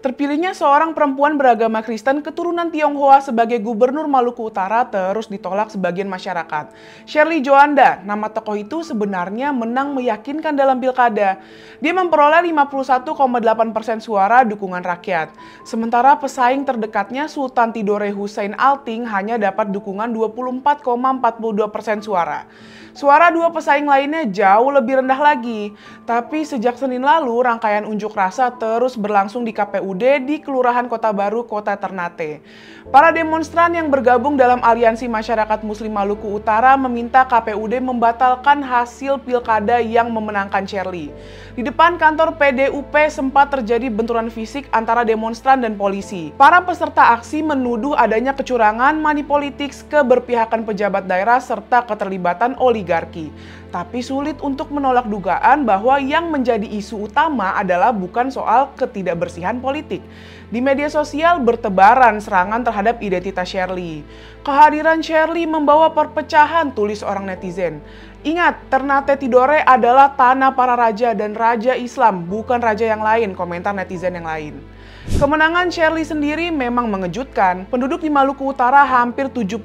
Terpilihnya seorang perempuan beragama Kristen keturunan Tionghoa sebagai gubernur Maluku Utara terus ditolak sebagian masyarakat. Shirley Joanda, nama tokoh itu sebenarnya menang meyakinkan dalam pilkada. Dia memperoleh 51,8% suara dukungan rakyat. Sementara pesaing terdekatnya Sultan Tidore Hussein Alting hanya dapat dukungan 24,42% suara. Suara dua pesaing lainnya jauh lebih rendah lagi. Tapi sejak Senin lalu, rangkaian unjuk rasa terus berlangsung di KPUD di Kelurahan Kota Baru, Kota Ternate. Para demonstran yang bergabung dalam Aliansi Masyarakat Muslim Maluku Utara meminta KPUD membatalkan hasil pilkada yang memenangkan Shirley. Di depan kantor PDUP sempat terjadi benturan fisik antara demonstran dan polisi. Para peserta aksi menuduh adanya kecurangan, money politics, keberpihakan pejabat daerah, serta keterlibatan oligarki. Tapi sulit untuk menolak dugaan bahwa yang menjadi isu utama adalah bukan soal ketidakbersihan politik. Di media sosial bertebaran serangan terhadap identitas Shirley. Kehadiran Shirley membawa perpecahan, tulis orang netizen. Ingat, Ternate Tidore adalah tanah para raja dan raja Islam, bukan raja yang lain, komentar netizen yang lain. Kemenangan Shirley sendiri memang mengejutkan. Penduduk di Maluku Utara hampir 75%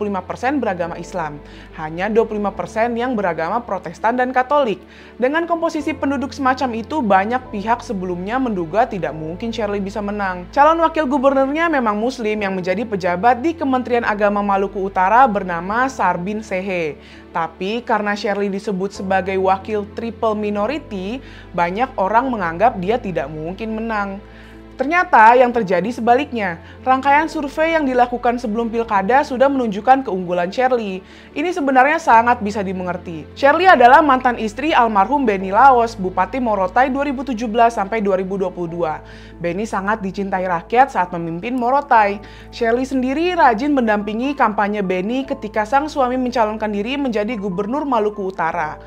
beragama Islam. Hanya 25% yang beragama Protestan dan Katolik. Dengan komposisi penduduk semacam itu, banyak pihak sebelumnya menduga tidak mungkin Shirley bisa menang. Calon wakil gubernurnya memang Muslim yang menjadi pejabat di Kementerian Agama Maluku Utara bernama Sarbin Sehe. Tapi karena Shirley disebut sebagai wakil triple minority, banyak orang menganggap dia tidak mungkin menang. Ternyata yang terjadi sebaliknya. Rangkaian survei yang dilakukan sebelum pilkada sudah menunjukkan keunggulan Shirley. Ini sebenarnya sangat bisa dimengerti. Shirley adalah mantan istri almarhum Benny Laos, Bupati Morotai 2017 sampai 2022. Benny sangat dicintai rakyat saat memimpin Morotai. Shirley sendiri rajin mendampingi kampanye Benny ketika sang suami mencalonkan diri menjadi gubernur Maluku Utara.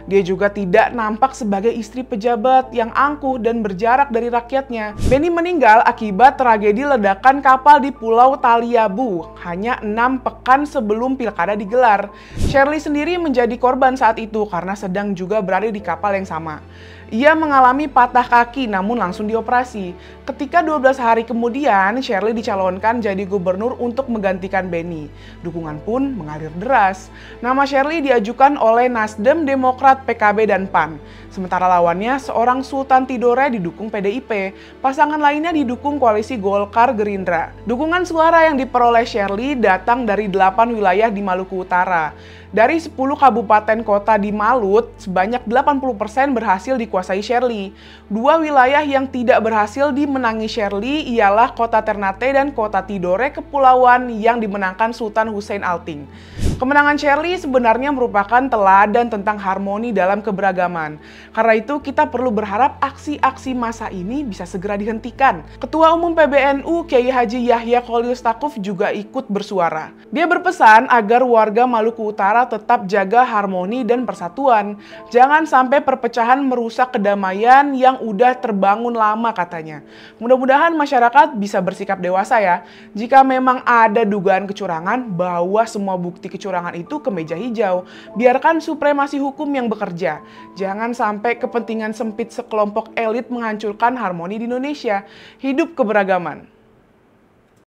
Dia juga tidak nampak sebagai istri pejabat yang angkuh dan berjarak dari rakyatnya. Benny meninggal akibat tragedi ledakan kapal di Pulau Taliabu hanya 6 pekan sebelum pilkada digelar. Shirley sendiri menjadi korban saat itu karena sedang juga berada di kapal yang sama. Ia mengalami patah kaki namun langsung dioperasi. Ketika 12 hari kemudian, Shirley dicalonkan jadi gubernur untuk menggantikan Benny. Dukungan pun mengalir deras. Nama Shirley diajukan oleh Nasdem, Demokrat, PKB, dan PAN. Sementara lawannya seorang Sultan Tidore didukung PDIP. Pasangan lainnya didukung koalisi Golkar Gerindra. Dukungan suara yang diperoleh Shirley datang dari 8 wilayah di Maluku Utara. Dari 10 kabupaten kota di Malut, sebanyak 80% berhasil dikuasai Shirley. 2 wilayah yang tidak berhasil dimenangi Shirley ialah Kota Ternate dan Kota Tidore Kepulauan yang dimenangkan Sultan Hussein Alting. Kemenangan Shirley sebenarnya merupakan teladan tentang harmoni dalam keberagaman. Karena itu kita perlu berharap aksi-aksi massa ini bisa segera dihentikan. Ketua Umum PBNU Kiai Haji Yahya Khalil Stakuf juga ikut bersuara. Dia berpesan agar warga Maluku Utara tetap jaga harmoni dan persatuan. Jangan sampai perpecahan merusak kedamaian yang udah terbangun lama katanya. Mudah-mudahan masyarakat bisa bersikap dewasa ya. Jika memang ada dugaan kecurangan, bawa semua bukti kecurangan itu ke meja hijau. Biarkan supremasi hukum yang bekerja. Jangan sampai kepentingan sempit sekelompok elit menghancurkan harmoni di Indonesia. Hidup keberagaman.